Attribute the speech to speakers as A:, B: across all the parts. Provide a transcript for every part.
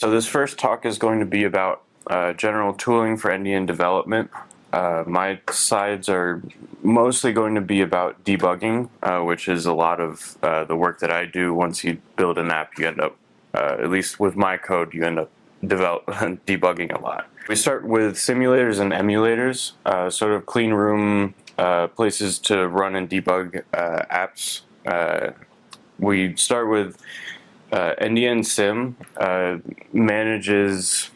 A: So this first talk is going to be about general tooling for NDN development. My slides are mostly going to be about debugging, which is a lot of the work that I do. Once you build an app, you end up, at least with my code, you end up debugging a lot. We start with simulators and emulators, sort of clean room places to run and debug apps. We start with NDN Sim manages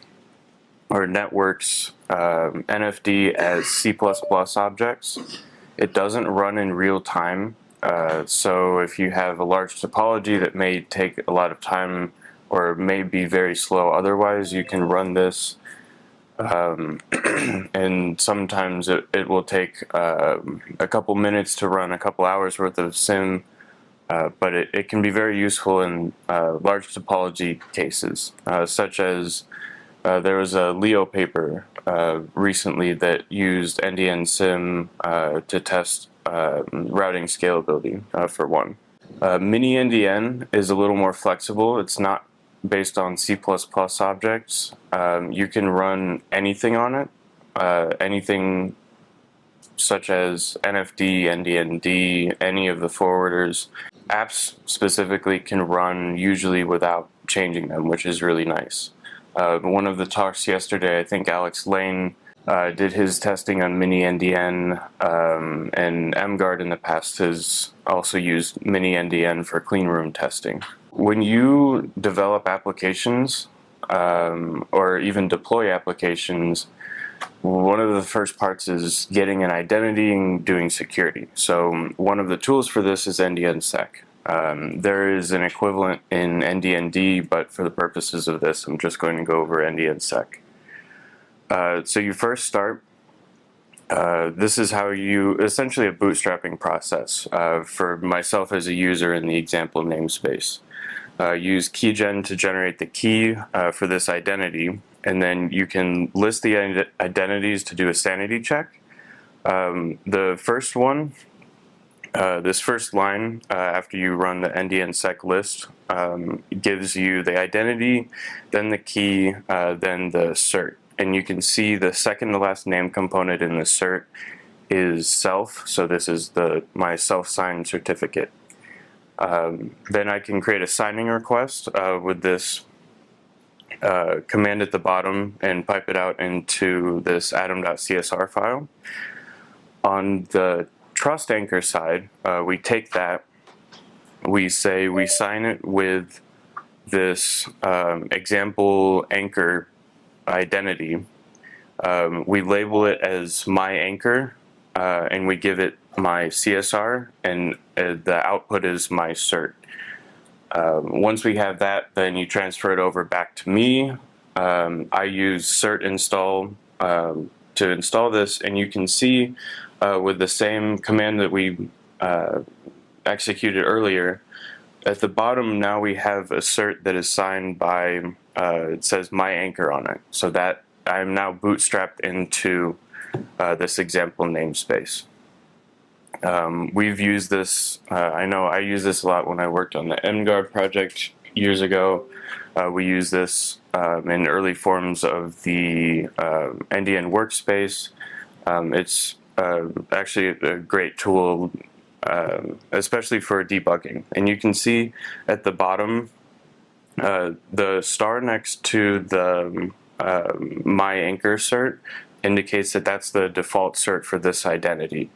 A: or networks NFD as C++ objects. It doesn't run in real time, so if you have a large topology that may take a lot of time or may be very slow otherwise, you can run this, and sometimes it will take a couple minutes to run a couple hours worth of sim. But it can be very useful in large topology cases, such as there was a Leo paper recently that used NDN Sim to test routing scalability, for one. Mini NDN is a little more flexible. It's not based on C++ objects. You can run anything on it, anything such as NFD, NDND, any of the forwarders. Apps specifically can run usually without changing them, which is really nice. One of the talks yesterday, I think Alex Lane did his testing on Mini NDN, and MGuard in the past has also used Mini NDN for clean room testing. When you develop applications or even deploy applications, one of the first parts is getting an identity and doing security. So one of the tools for this is NDNSec. There is an equivalent in NDND, but for the purposes of this, I'm just going to go over NDNSec. So you first start. This is how you, essentially a bootstrapping process for myself as a user in the example namespace. Use keygen to generate the key for this identity, and then you can list the identities to do a sanity check. The first one, this first line after you run the NDNSec list gives you the identity, then the key, then the cert. And you can see the second to last name component in the cert is self, so this is my self-signed certificate. Then I can create a signing request with this command at the bottom and pipe it out into this atom.csr file. On the trust anchor side, we take that, we say we sign it with this example anchor identity. We label it as my anchor, and we give it my CSR, and the output is my cert. Once we have that, then you transfer it over back to me. I use cert install to install this, and you can see with the same command that we executed earlier, at the bottom now we have a cert that is signed by, it says my anchor on it, so that I'm now bootstrapped into this example namespace. We've used this, I know I used this a lot when I worked on the MGuard project years ago. We use this in early forms of the NDN workspace. It's actually a great tool, especially for debugging. And you can see at the bottom, the star next to the my anchor cert indicates that that's the default cert for this identity.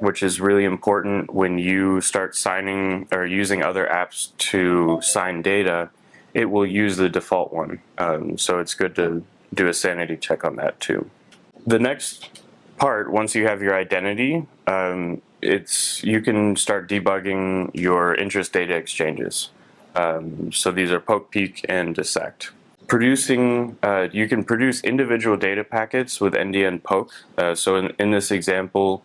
A: Which is really important when you start signing or using other apps to sign data. It will use the default one, so it's good to do a sanity check on that too. The next part, once you have your identity, you can start debugging your interest data exchanges. So these are poke, peek, and dissect. You can produce individual data packets with NDN poke. So in this example,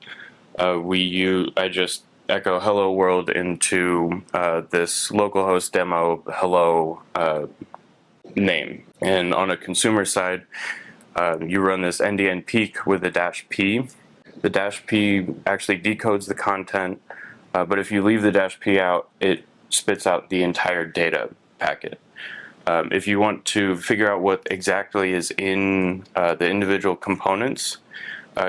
A: I just echo hello world into this localhost demo hello name. And on a consumer side, you run this NDN peek with the -p. The -p actually decodes the content, but if you leave the -p out, it spits out the entire data packet. If you want to figure out what exactly is in the individual components,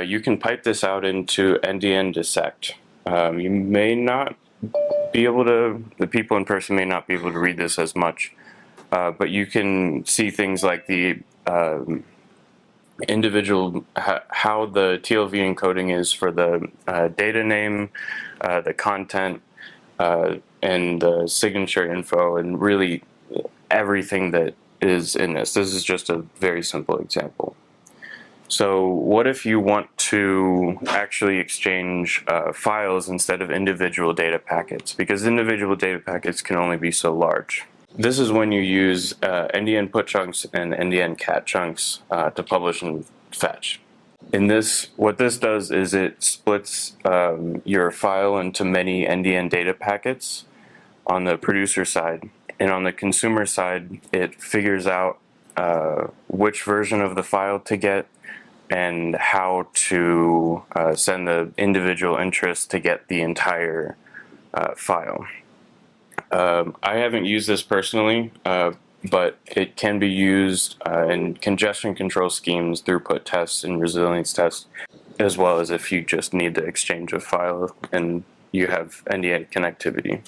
A: you can pipe this out into NDN dissect. You may not be able to, the people in person may not be able to read this as much, but you can see things like the individual, how the TLV encoding is for the data name, the content, and the signature info, and really everything that is in this. This is just a very simple example. So what if you want to actually exchange files instead of individual data packets? Because individual data packets can only be so large. This is when you use NDN put chunks and NDN cat chunks to publish and fetch. In this, what this does is it splits your file into many NDN data packets on the producer side. And on the consumer side, it figures out which version of the file to get and how to send the individual interest to get the entire file. I haven't used this personally, but it can be used in congestion control schemes, throughput tests, and resilience tests, as well as if you just need to exchange a file and you have NDN connectivity.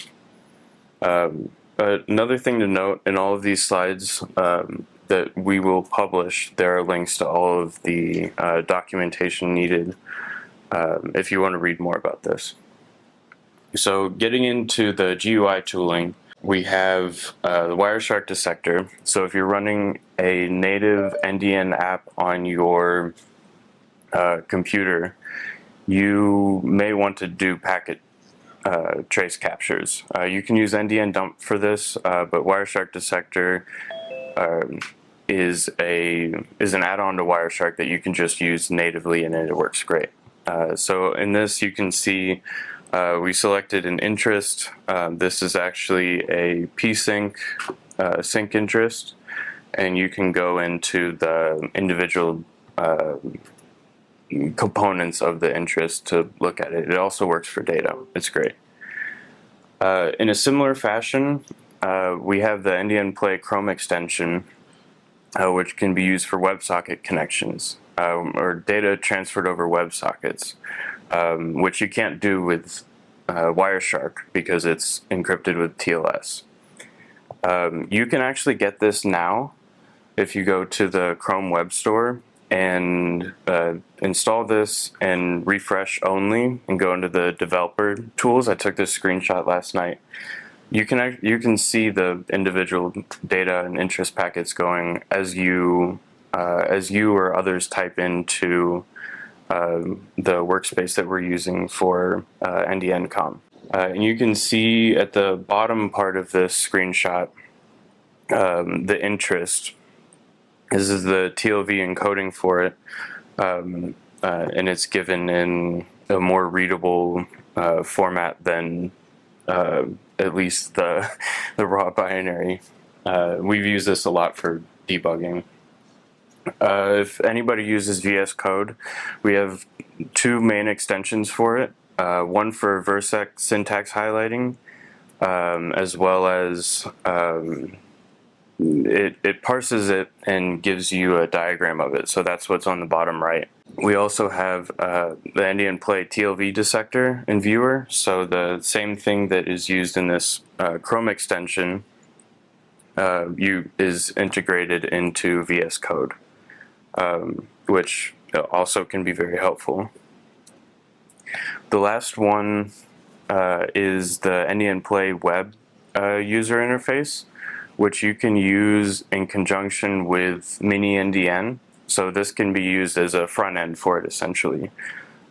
A: Another thing to note, in all of these slides that we will publish, there are links to all of the documentation needed if you want to read more about this. So getting into the GUI tooling, we have the Wireshark dissector. So if you're running a native NDN app on your computer, you may want to do packet trace captures. You can use NDN dump for this, but Wireshark dissector is an add-on to Wireshark that you can just use natively, and it works great. So in this, you can see we selected an interest. This is actually a psync sync interest, and you can go into the individual components of the interest to look at it. It also works for data. It's great. In a similar fashion, we have the NDN Play Chrome extension, which can be used for WebSocket connections or data transferred over WebSockets, which you can't do with Wireshark because it's encrypted with TLS. You can actually get this now if you go to the Chrome Web Store and install this and refresh only and go into the developer tools. I took this screenshot last night. You can see the individual data and interest packets going as you or others type into the workspace that we're using for NDN.com. And you can see at the bottom part of this screenshot the interest. This is the TLV encoding for it, and it's given in a more readable format than at least the raw binary. We've used this a lot for debugging. If anybody uses VS Code, we have two main extensions for it. One for Versec syntax highlighting, as well as it parses it and gives you a diagram of it. So that's what's on the bottom right. We also have the NDN Play TLV dissector and viewer. So the same thing that is used in this Chrome extension is integrated into VS Code, which also can be very helpful. The last one is the NDN Play web user interface, which you can use in conjunction with Mini NDN. So this can be used as a front end for it, essentially.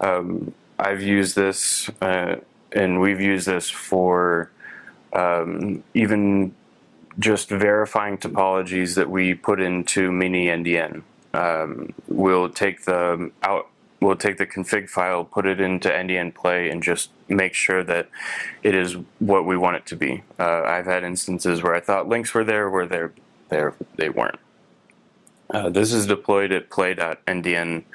A: I've used this, and we've used this for even just verifying topologies that we put into Mini NDN. We'll take the config file, put it into NDN Play, and just make sure that it is what we want it to be. I've had instances where I thought links were there, where they weren't. This is deployed at play.ndn.today.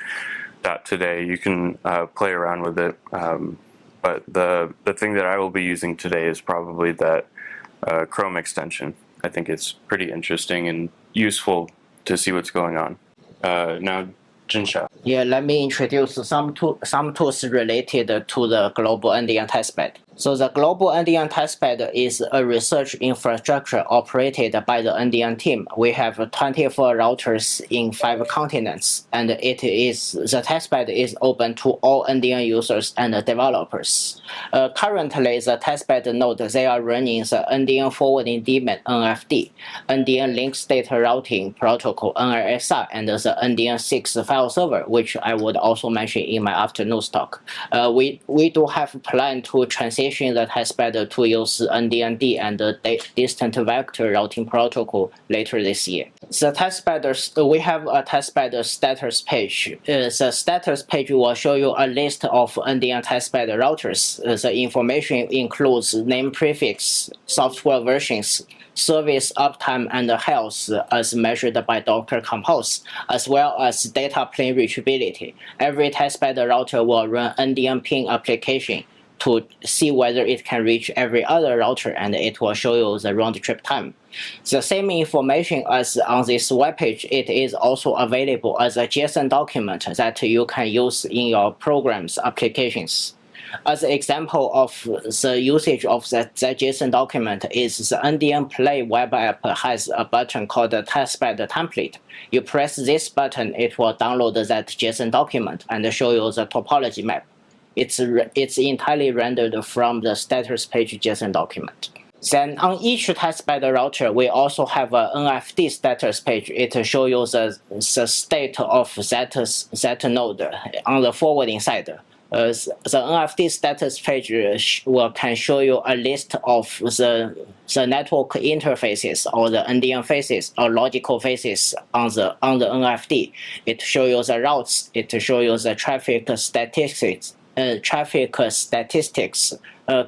A: You can play around with it, but the thing that I will be using today is probably that Chrome extension. I think it's pretty interesting and useful to see what's going on. Now, Junxiao.
B: Yeah, let me introduce some tools related to the global NDN testbed. So the global NDN testbed is a research infrastructure operated by the NDN team. We have 24 routers in 5 continents, and the testbed is open to all NDN users and developers. Currently, the testbed node they are running the NDN forwarding daemon (NFD), NDN link state routing protocol (NRSR), and the NDN 6 file server, which I would also mention in my afternoon's talk. We do have a plan to transition the testbed to use NDND and the distant vector routing protocol later this year. The testbed, we have a testbed status page. The status page will show you a list of NDN testbed routers. The information includes name prefix, software versions, service uptime and health as measured by Docker Compose, as well as data plane reachability. Every testbed router will run NDN ping application to see whether it can reach every other router, and it will show you the round trip time. The same information as on this webpage, it is also available as a JSON document that you can use in your program's applications. As an example of the usage of that JSON document is the NDN Play web app has a button called the testbed template. You press this button, it will download that JSON document and show you the topology map. It's entirely rendered from the status page JSON document. Then on each testbed router, we also have an NFD status page. It shows you the state of that node on the forwarding side. The NFD status page can show you a list of the network interfaces or the NDN faces or logical faces on the NFD. It shows you the routes. It shows you the traffic statistics.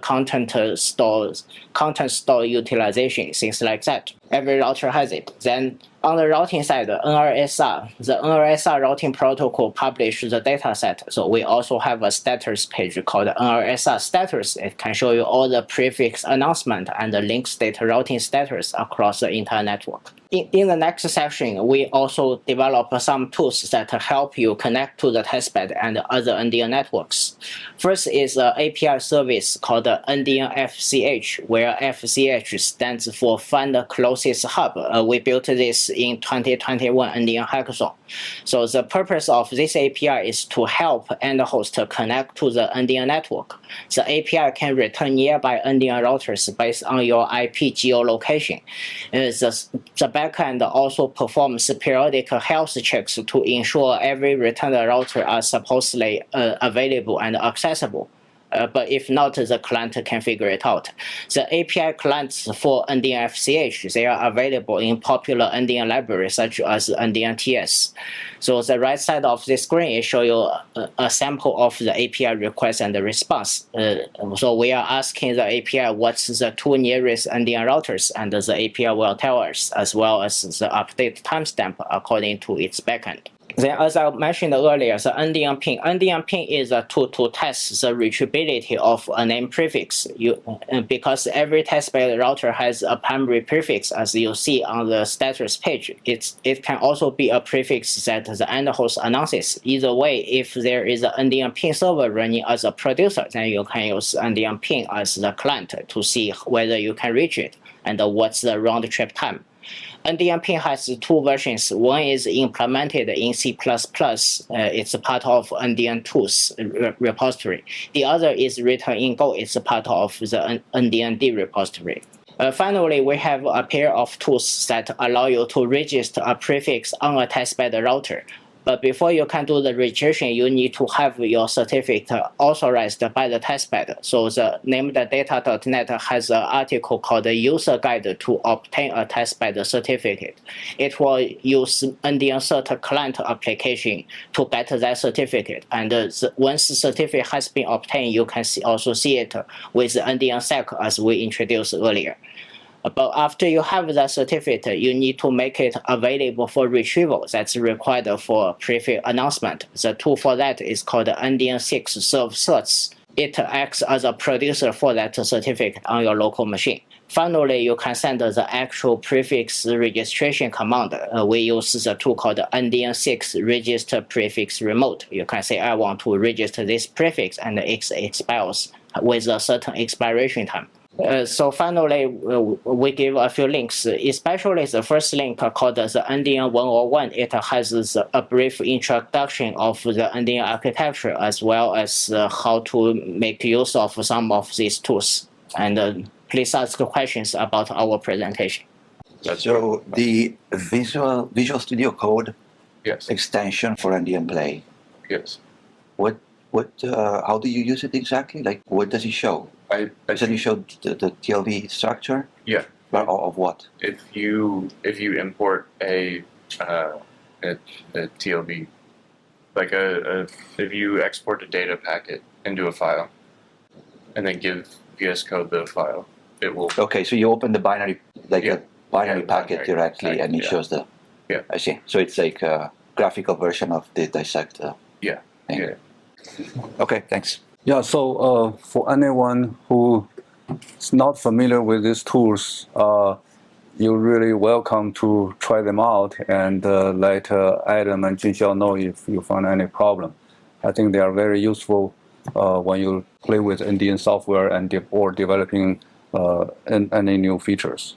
B: Content store utilization, things like that. Every router has it. Then on the routing side, the NRSR routing protocol publishes the dataset. So we also have a status page called NRSR status. It can show you all the prefix announcement and the link state routing status across the entire network. In the next section, we also develop some tools that help you connect to the testbed and other NDN networks. First is an API service called NDN FCH, where FCH stands for Find the Closest Hub. We built this in 2021 NDN Hackathon. So the purpose of this API is to help end host connect to the NDN network. The API can return nearby NDN routers based on your IP geolocation. The backend also performs periodic health checks to ensure every returned router are supposedly available and accessible. But if not, the client can figure it out. The API clients for NDN FCH, they are available in popular NDN libraries such as NDN TS. So the right side of the screen is show you a sample of the API request and the response. So we are asking the API what's the 2 nearest NDN routers, and the API will tell us, as well as the update timestamp according to its backend. Then, as I mentioned earlier, the NDN ping. NDN ping is a tool to test the reachability of a name prefix. Because every testbed router has a primary prefix, as you see on the status page. It can also be a prefix that the end host announces. Either way, if there is an NDN ping server running as a producer, then you can use NDN ping as the client to see whether you can reach it and what's the round trip time. NDN ping has 2 versions. One is implemented in C++. It's part of NDN tools repository. The other is written in Go. It's part of the NDND repository. Finally, we have a pair of tools that allow you to register a prefix on a testbed router. But before you can do the registration, you need to have your certificate authorized by the testbed. So the namedData.net has an article called the User Guide to obtain a testbed certificate. It will use NDN Cert client application to get that certificate. And once the certificate has been obtained, you can also see it with the NDN SEC as we introduced earlier. But after you have that certificate, you need to make it available for retrieval. That's required for prefix announcement. The tool for that is called NDN 6 Serve Certs. it acts as a producer for that certificate on your local machine. Finally, you can send the actual prefix registration command. We use the tool called NDN6 register prefix remote. You can say, I want to register this prefix and it expires with a certain expiration time. So finally, we give a few links, especially the first link called the NDN 101. It has a brief introduction of the NDN architecture as well as how to make use of some of these tools. And please ask questions about our presentation.
C: So the Visual Studio Code
A: Yes.
C: extension for NDN Play,
A: Yes.
C: how do you use it exactly? Like, what does it show? Does it show the TLV structure?
A: Yeah.
C: Of what?
A: If you import a TLV, like if you export a data packet into a file, and then give VS Code the file, it will.
C: Okay, so you open the binary, like
A: Yeah.
C: a binary
A: Yeah,
C: packet
A: binary
C: directly,
A: packet,
C: and it
A: yeah.
C: shows the.
A: Yeah.
C: I see. So it's like a graphical version of the dissect.
A: Yeah.
C: Thing.
A: Yeah.
C: Okay, thanks.
D: Yeah, so for anyone who is not familiar with these tools, you're really welcome to try them out and let Adam and Junxiao know if you find any problem. I think they are very useful when you play with NDN software and or developing any new features.